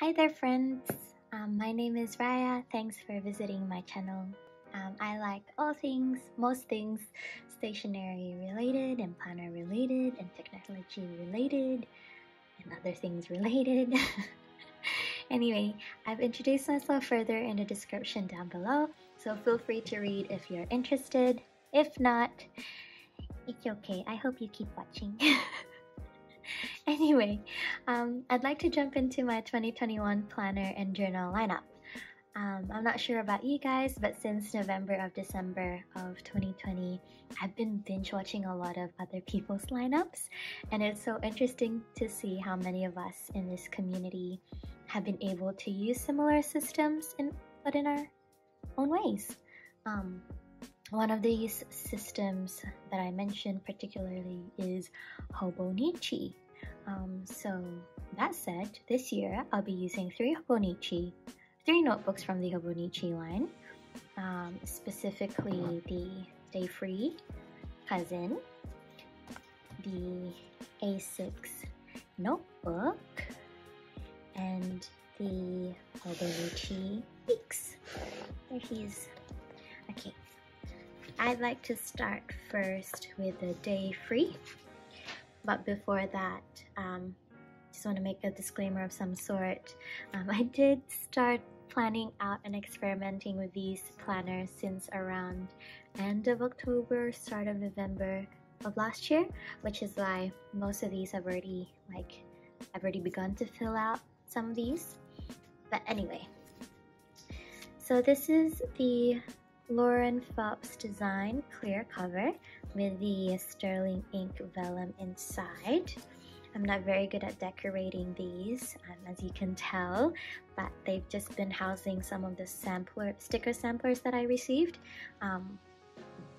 Hi there friends, my name is Raya. Thanks for visiting my channel. I like most things stationery related and planner related and technology related and other things related. Anyway, I've introduced myself further in the description down below, so feel free to read if you're interested. If not, it's okay. I hope you keep watching. Anyway, I'd like to jump into my 2021 planner and journal lineup. I'm not sure about you guys, but since December of 2020, I've been binge watching a lot of other people's lineups, and it's so interesting to see how many of us in this community have been able to use similar systems but in our own ways. One of these systems that I mentioned particularly is Hobonichi. So that said, this year I'll be using three notebooks from the Hobonichi line, specifically the Stay Free Cousin, the A6 notebook, and the Hobonichi Weeks. There he is. Okay, I'd like to start first with the Day Free. But before that, just want to make a disclaimer of some sort. I did start planning out and experimenting with these planners since around end of October, start of November of last year, which is why most of these I've already begun to fill out some of these. But anyway, so this is the Lauren Phelps design clear cover with the sterling ink vellum inside. I'm not very good at decorating these, as you can tell, but they've just been housing some of the sticker samplers that I received.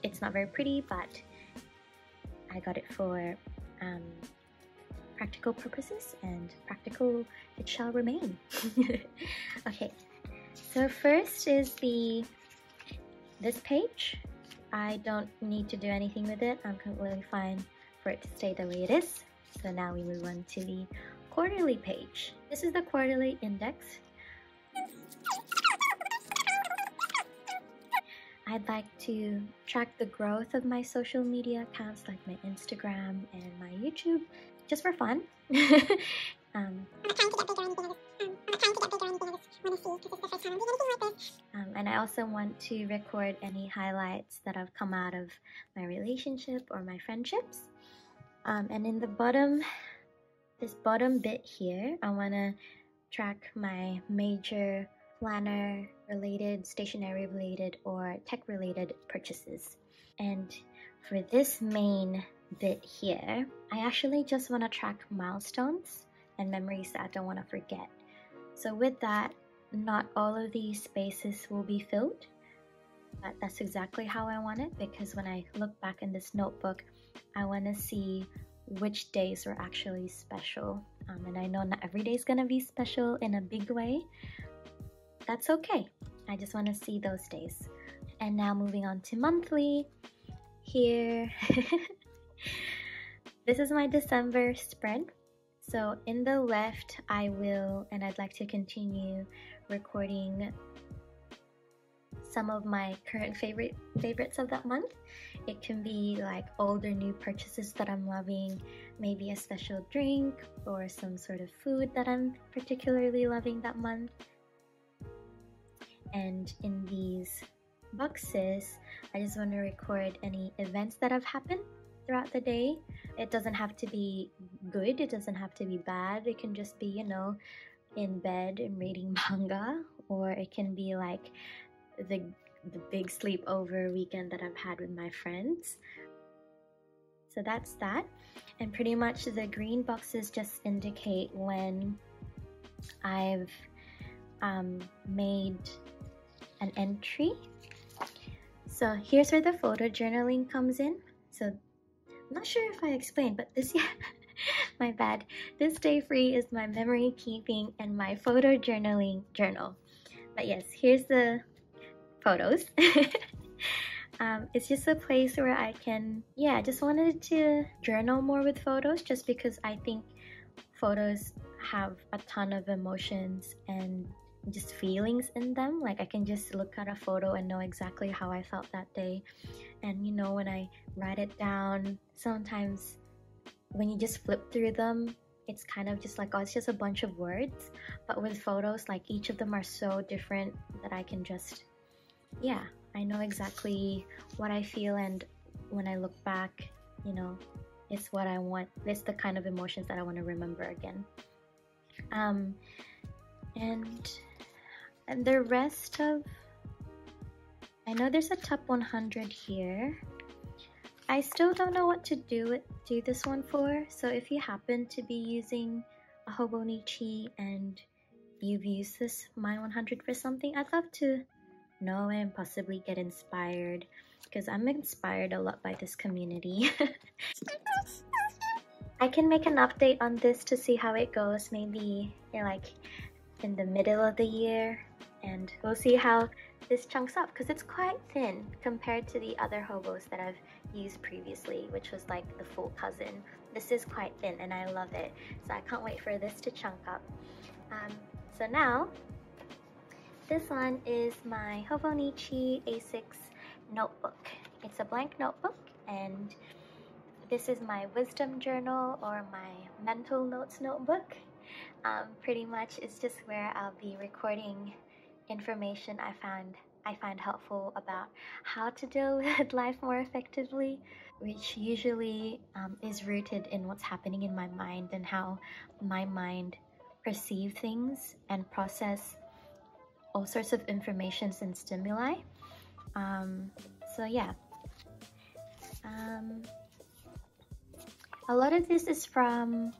It's not very pretty, but I got it for practical purposes, and practical it shall remain. Okay, so first is this page. I don't need to do anything with it. I'm completely fine for it to stay the way it is. So now we move on to the quarterly page. This is the quarterly index. I'd like to track the growth of my social media accounts like my Instagram and my YouTube, just for fun. And I also want to record any highlights that have come out of my relationship or my friendships. And in the this bottom bit here, I want to track my major planner related, stationery related, or tech related purchases. And for this main bit here, I actually just want to track milestones and memories that I don't want to forget. So with that, not all of these spaces will be filled, but that's exactly how I want it, because when I look back in this notebook, I want to see which days were actually special. And I know not every day is going to be special in a big way. That's okay. I just want to see those days. And now moving on to monthly. Here, this is my December spread. So in the left, I'd like to continue recording some of my current favorites of that month. It can be like old or new purchases that I'm loving, maybe a special drink or some sort of food that I'm particularly loving that month. And in these boxes, I just want to record any events that have happened throughout the day. It doesn't have to be good, it doesn't have to be bad. It can just be, in bed and reading manga, or it can be like the big sleepover weekend that I've had with my friends. So that's that. And pretty much the green boxes just indicate when I've made an entry. So here's where the photo journaling comes in. So I'm not sure if I explained, but my bad. This Day Free is my memory keeping and my photo journaling journal. But yes, here's the photos. It's just a place where I can, I just wanted to journal more with photos, just because I think photos have a ton of emotions and just feelings in them. Like I can just look at a photo and know exactly how I felt that day. And you know, when I write it down, sometimes when you just flip through them, it's kind of just like, oh, it's just a bunch of words. But with photos, like each of them are so different that I can just, yeah, I know exactly what I feel, and when I look back, you know, it's what I want. It's the kind of emotions that I want to remember again. And the rest of, I know there's a top 100 here. I still don't know what to do this one for. So if you happen to be using a Hobonichi and you've used this My 100 for something, I'd love to know and possibly get inspired, because I'm inspired a lot by this community. I can make an update on this to see how it goes, maybe like in the middle of the year, and we'll see how this chunks up, because it's quite thin compared to the other hobos that I've used previously, which was like the full cousin. This is quite thin and I love it, so I can't wait for this to chunk up. So now this one is my Hobonichi A6 notebook. It's a blank notebook, and this is my wisdom journal or my mental notes notebook. Pretty much it's just where I'll be recording information I find helpful about how to deal with life more effectively, which usually is rooted in what's happening in my mind and how my mind perceive things and process all sorts of informations and stimuli. So yeah, a lot of this is from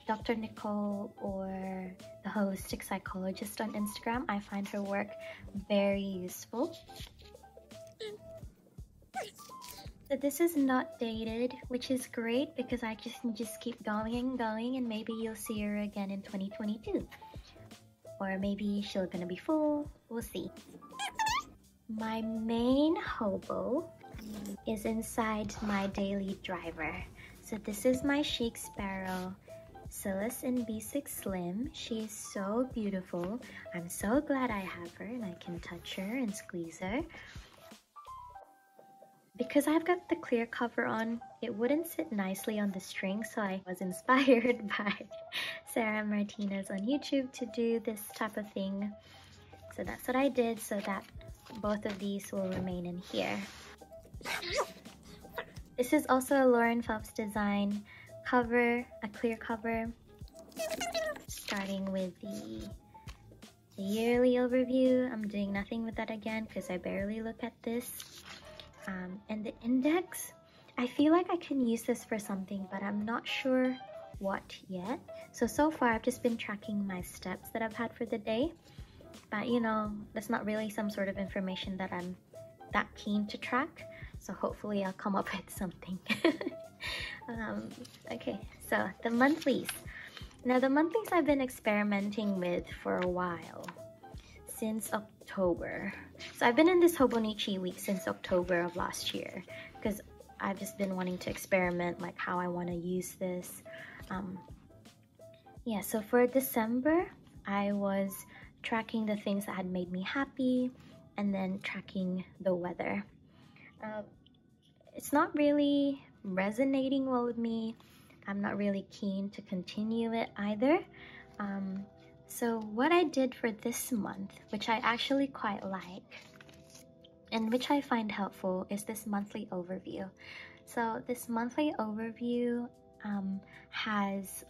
Dr. Nicole, or the holistic psychologist on Instagram. I find her work very useful. So this is not dated, which is great because I just keep going and going, and maybe you'll see her again in 2022. Or maybe she's gonna be full, we'll see. My main hobo is inside my daily driver. So this is my Chic Sparrow Silas in B6 Slim. She's so beautiful. I'm so glad I have her and I can touch her and squeeze her. Because I've got the clear cover on, it wouldn't sit nicely on the string, so I was inspired by Sarah Martinez on YouTube to do this type of thing. So that's what I did, so that both of these will remain in here. This is also a Lauren Phelps design cover, a clear cover, starting with the yearly overview. I'm doing nothing with that again because I barely look at this. And the index, I feel like I can use this for something, but I'm not sure what yet. So far I've just been tracking my steps that I've had for the day, but you know, that's not really some sort of information that I'm that keen to track, so hopefully I'll come up with something. Okay, so the monthlies. Now the monthlies I've been experimenting with for a while, since October. So I've been in this Hobonichi week since October of last year, because I've just been wanting to experiment like how I want to use this. Yeah, so for December I was tracking the things that had made me happy, and then tracking the weather. It's not really resonating well with me. I'm not really keen to continue it either. So what I did for this month, which I actually quite like, and which I find helpful, is this monthly overview. So this monthly overview has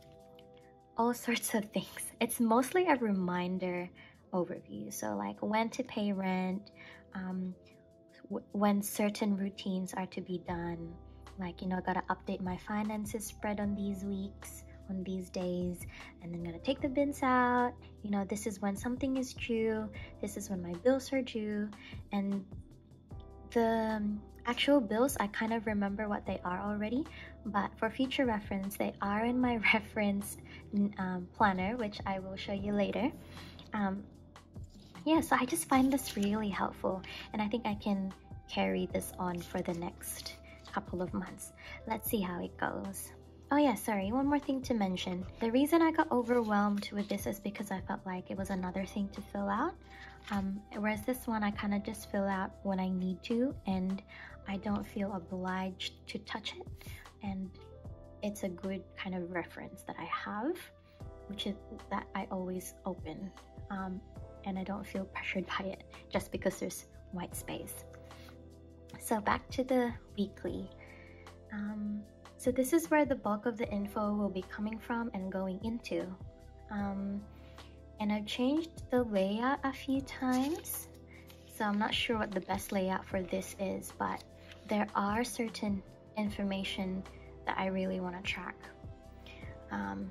all sorts of things. It's mostly a reminder overview. So like when to pay rent, when certain routines are to be done, like, you know, gotta update my finances spread on these weeks, on these days, and then gonna take the bins out. You know, this is when something is due, this is when my bills are due, and the actual bills, I kind of remember what they are already, but for future reference, they are in my reference planner, which I will show you later. Yeah, so I just find this really helpful, and I think I can carry this on for the next couple of months. Let's see how it goes. Oh yeah, sorry, one more thing to mention. The reason I got overwhelmed with this is because I felt like it was another thing to fill out. Whereas this one I kind of just fill out when I need to, and I don't feel obliged to touch it. And it's a good kind of reference that I have, which is that I always open. And I don't feel pressured by it just because there's white space. So back to the weekly. So this is where the bulk of the info will be coming from and going into. And I've changed the layout a few times, so I'm not sure what the best layout for this is, but there are certain information that I really want to track.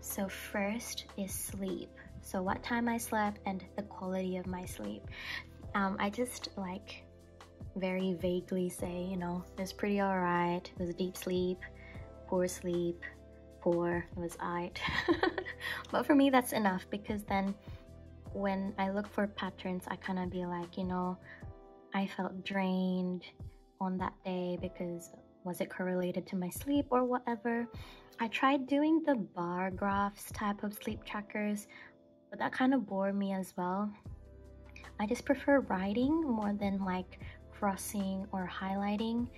So first is sleep. So what time I slept and the quality of my sleep. I just like very vaguely say, you know, it was pretty alright, it was deep sleep, poor sleep, poor, it was alright. But for me that's enough, because then when I look for patterns I kind of be like, you know, I felt drained on that day because was it correlated to my sleep or whatever. I tried doing the bar graphs type of sleep trackers, but that kind of bored me as well. I just prefer writing more than like crossing or highlighting.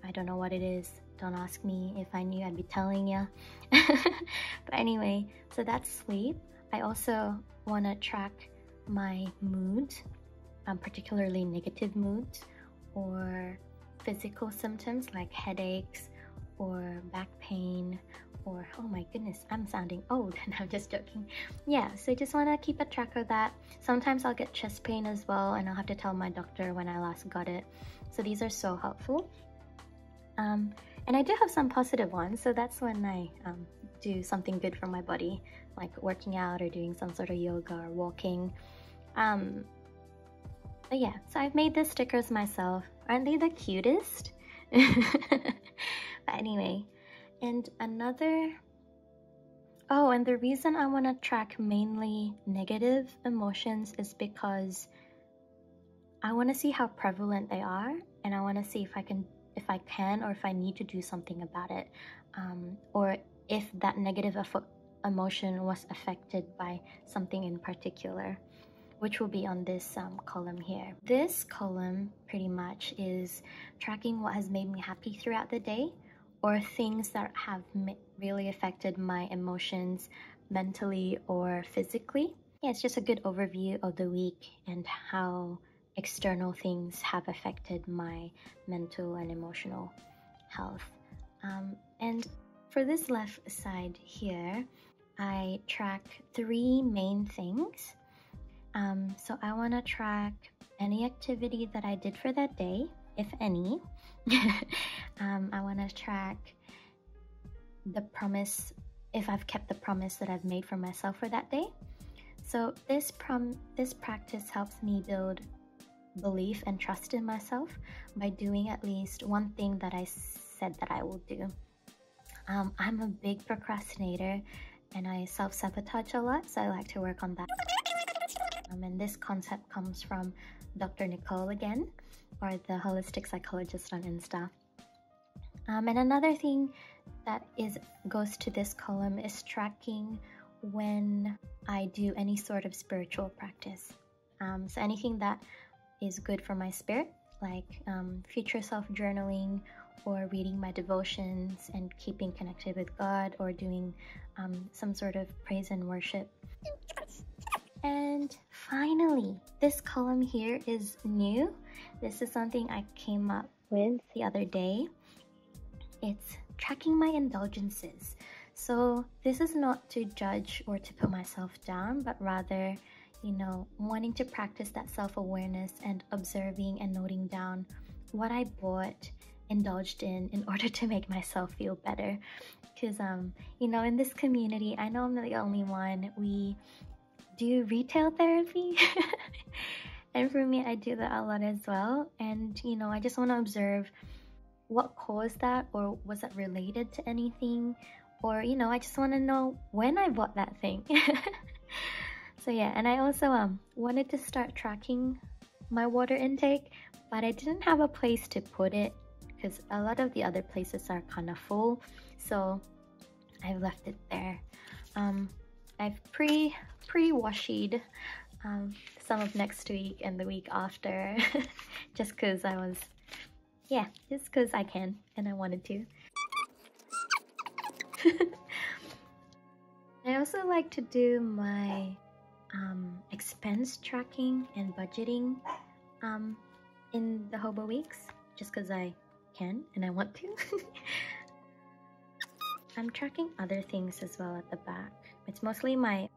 I don't know what it is. Don't ask me. If I knew, I'd be telling you. But anyway, so that's sleep. I also want to track my moods, particularly negative moods or physical symptoms like headaches or back pain, or oh my goodness, I'm sounding old. And I'm just joking. Yeah, so I just want to keep a track of that. Sometimes I'll get chest pain as well, and I'll have to tell my doctor when I last got it. So these are so helpful. And I do have some positive ones, so that's when I do something good for my body, like working out or doing some sort of yoga or walking. But yeah, so I've made the stickers myself. Aren't they the cutest? But anyway, and another, oh, and the reason I want to track mainly negative emotions is because I want to see how prevalent they are, and I want to see if I can or if I need to do something about it, or if that negative emotion was affected by something in particular, which will be on this column here. This column pretty much is tracking what has made me happy throughout the day, or things that have really affected my emotions mentally or physically. Yeah, it's just a good overview of the week and how external things have affected my mental and emotional health. And for this left side here, I track 3 main things. So I want to track any activity that I did for that day, if any. I want to track the promise, if I've kept the promise that I've made for myself for that day. So this practice helps me build belief and trust in myself by doing at least one thing that I said that I will do. I'm a big procrastinator and I self-sabotage a lot, so I like to work on that. And this concept comes from Dr. Nicole again, or the holistic psychologist on Insta. And another thing that goes to this column is tracking when I do any sort of spiritual practice. So anything that is good for my spirit, like future self journaling, or reading my devotions and keeping connected with God, or doing some sort of praise and worship. And finally, this column here is new. This is something I came up with the other day. It's tracking my indulgences. So this is not to judge or to put myself down, but rather, you know, wanting to practice that self-awareness and observing and noting down what I bought, indulged in order to make myself feel better. Because you know, in this community, I know I'm not the only one. We do retail therapy and for me, I do that a lot as well. And you know, I just want to observe what caused that, or was it related to anything, or you know, I just want to know when I bought that thing. So yeah, and I also wanted to start tracking my water intake, but I didn't have a place to put it because a lot of the other places are kind of full. So I've left it there. I've pre-washed some of next week and the week after just because I was, yeah, just because I can and I wanted to. I also like to do my expense tracking and budgeting in the Hobo Weeks just because I can and I want to. I'm tracking other things as well at the back. It's mostly my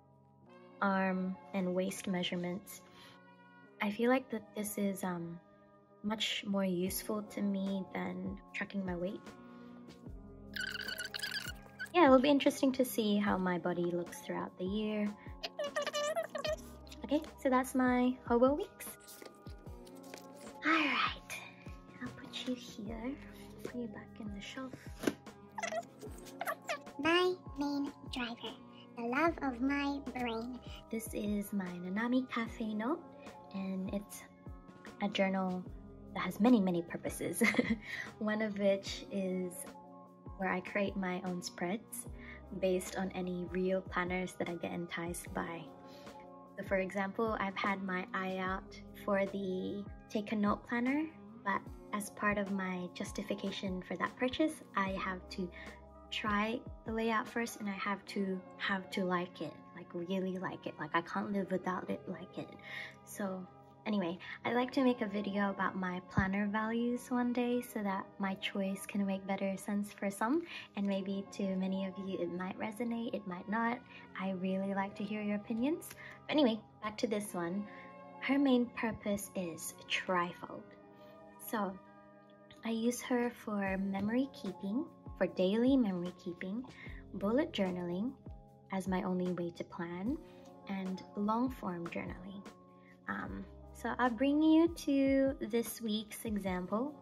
arm and waist measurements. I feel like that this is much more useful to me than tracking my weight. Yeah, it'll be interesting to see how my body looks throughout the year. Okay, so that's my Hobo Weeks. Alright, I'll put you here, put you back in the shelf. My main driver, the love of my brain. This is my Nanami Cafe note, and it's a journal that has many purposes. One of which is where I create my own spreads based on any real planners that I get enticed by. So for example, I've had my eye out for the Take a Note planner, but as part of my justification for that purchase, I have to try the layout first and I have to like it, like really like it, like I can't live without it like it. So anyway, I'd like to make a video about my planner values one day so that my choice can make better sense for some, and maybe to many of you it might resonate, it might not. I really like to hear your opinions. But anyway, back to this one. Her main purpose is trifold. So I use her for memory keeping, for daily memory keeping, bullet journaling as my only way to plan, and long form journaling. So I'll bring you to this week's example.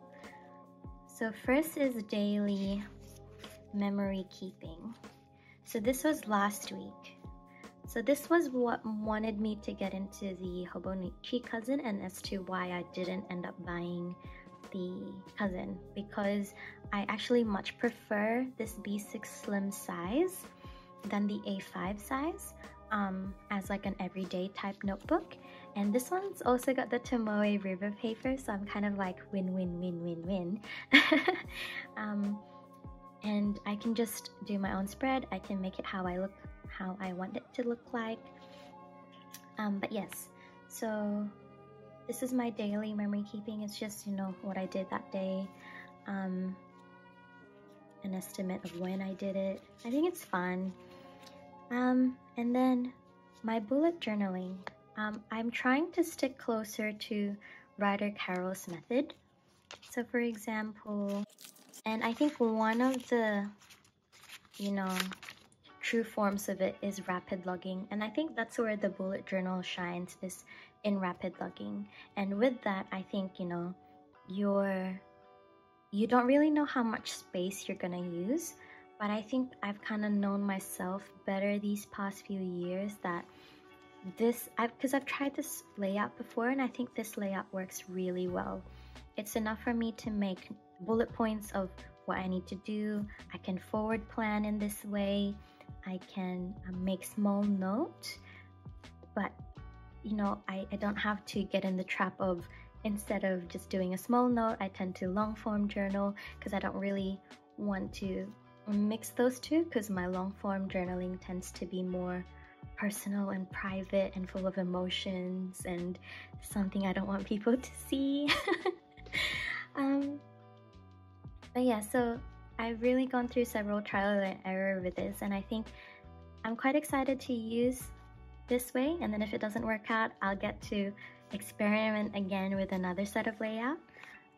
So first is daily memory keeping. So this was last week. So this was what wanted me to get into the Hobonichi cousin, and as to why I didn't end up buying the cousin, because I actually much prefer this B6 slim size than the A5 size as like an everyday type notebook. And this one's also got the Tomoe river paper, so I'm kind of like win. And I can just do my own spread. I can make it how I want it to look like. But yes, so this is my daily memory keeping. It's just, you know, what I did that day, an estimate of when I did it. I think it's fun. And then my bullet journaling. I'm trying to stick closer to Ryder Carroll's method. So for example, and I think one of the, you know, true forms of it is rapid logging, and I think that's where the bullet journal shines, is in rapid logging. And with that, I think, you know, you don't really know how much space you're gonna use, but I think I've kind of known myself better these past few years that because I've tried this layout before, and I think this layout works really well. It's enough for me to make bullet points of what I need to do. I can forward plan in this way. I can make small notes, but you know, I don't have to get in the trap of, instead of just doing a small note, I tend to long form journal, because I don't really want to mix those two, because my long form journaling tends to be more personal and private and full of emotions, and something I don't want people to see. But yeah, so I've really gone through several trial and error with this, and I think I'm quite excited to use this way, and then if it doesn't work out, I'll get to experiment again with another set of layout.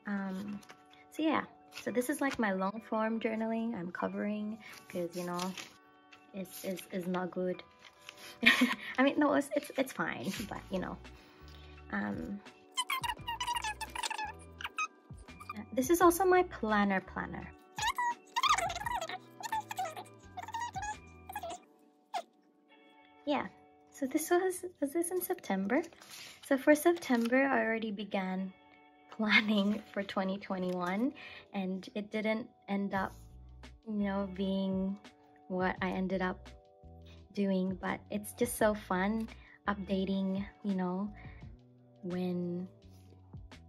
So yeah, so this is like my long form journaling I'm covering, because, you know, it's not good. I mean, no, it's fine, but you know, this is also my planner. Yeah, so this was this in September? So for September, I already began planning for 2021, and it didn't end up, you know, being what I ended up doing, but it's just so fun updating, you know, when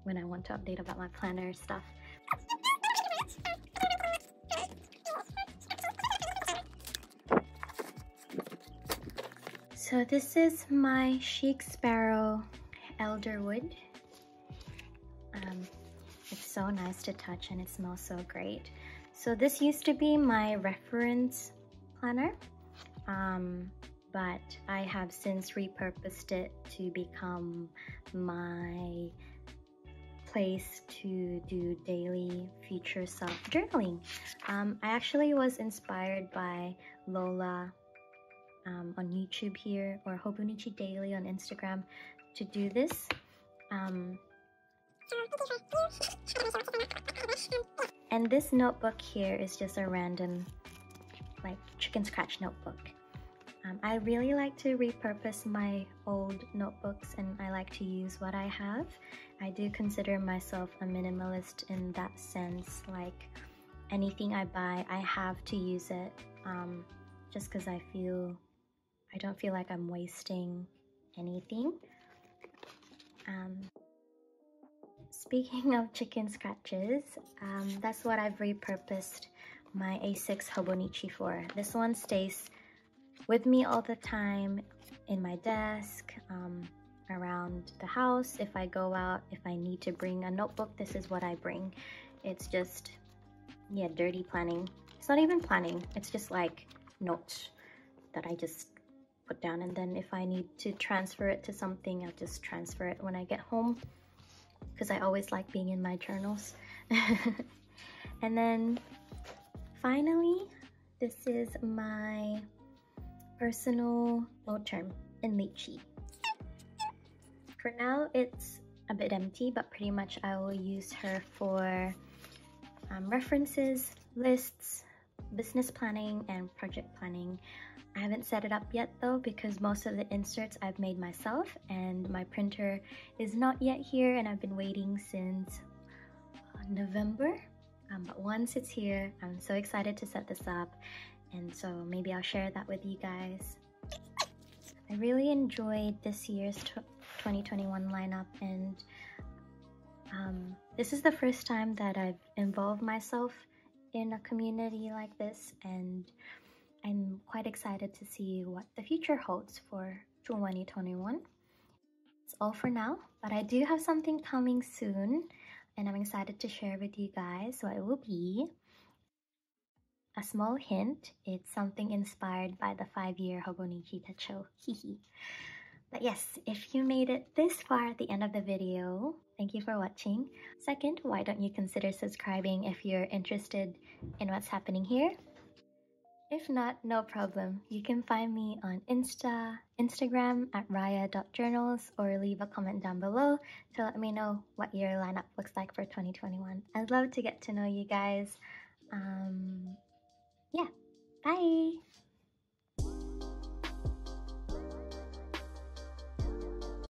I want to update about my planner stuff. So this is my Chic Sparrow Elderwood. It's so nice to touch and it smells so great. So this used to be my reference planner, but I have since repurposed it to become my place to do daily future self-journaling. I actually was inspired by Lola on YouTube here, or Hobonichi Daily on Instagram, to do this. And this notebook here is just a random, like, chicken scratch notebook. I really like to repurpose my old notebooks, and I like to use what I have. I do consider myself a minimalist in that sense. Like, anything I buy, I have to use it, just because I don't feel like I'm wasting anything. Speaking of chicken scratches, that's what I've repurposed my A6 Hobonichi for. This one stays with me all the time, in my desk, around the house. If I go out, if I need to bring a notebook, this is what I bring. It's just, yeah, dirty planning. It's not even planning, it's just like notes that I just put down, and then if I need to transfer it to something, I'll just transfer it when I get home, because I always like being in my journals. And then finally, this is my personal Moterm in lychee. For now, it's a bit empty, but pretty much I will use her for references, lists, business planning, and project planning. I haven't set it up yet though, because most of the inserts I've made myself, and my printer is not yet here, and I've been waiting since November. But once it's here, I'm so excited to set this up, and so maybe I'll share that with you guys. I really enjoyed this year's 2021 lineup, and this is the first time that I've involved myself in a community like this, and I'm quite excited to see what the future holds for 2021. It's all for now, but I do have something coming soon, and I'm excited to share with you guys what it will be. A small hint, it's something inspired by the 5-year Hobonichi Techo, hihi. But yes, if you made it this far at the end of the video, thank you for watching. Second, why don't you consider subscribing if you're interested in what's happening here? If not, no problem. You can find me on Instagram at raya.journals, or leave a comment down below to let me know what your lineup looks like for 2021. I'd love to get to know you guys. Yeah, bye!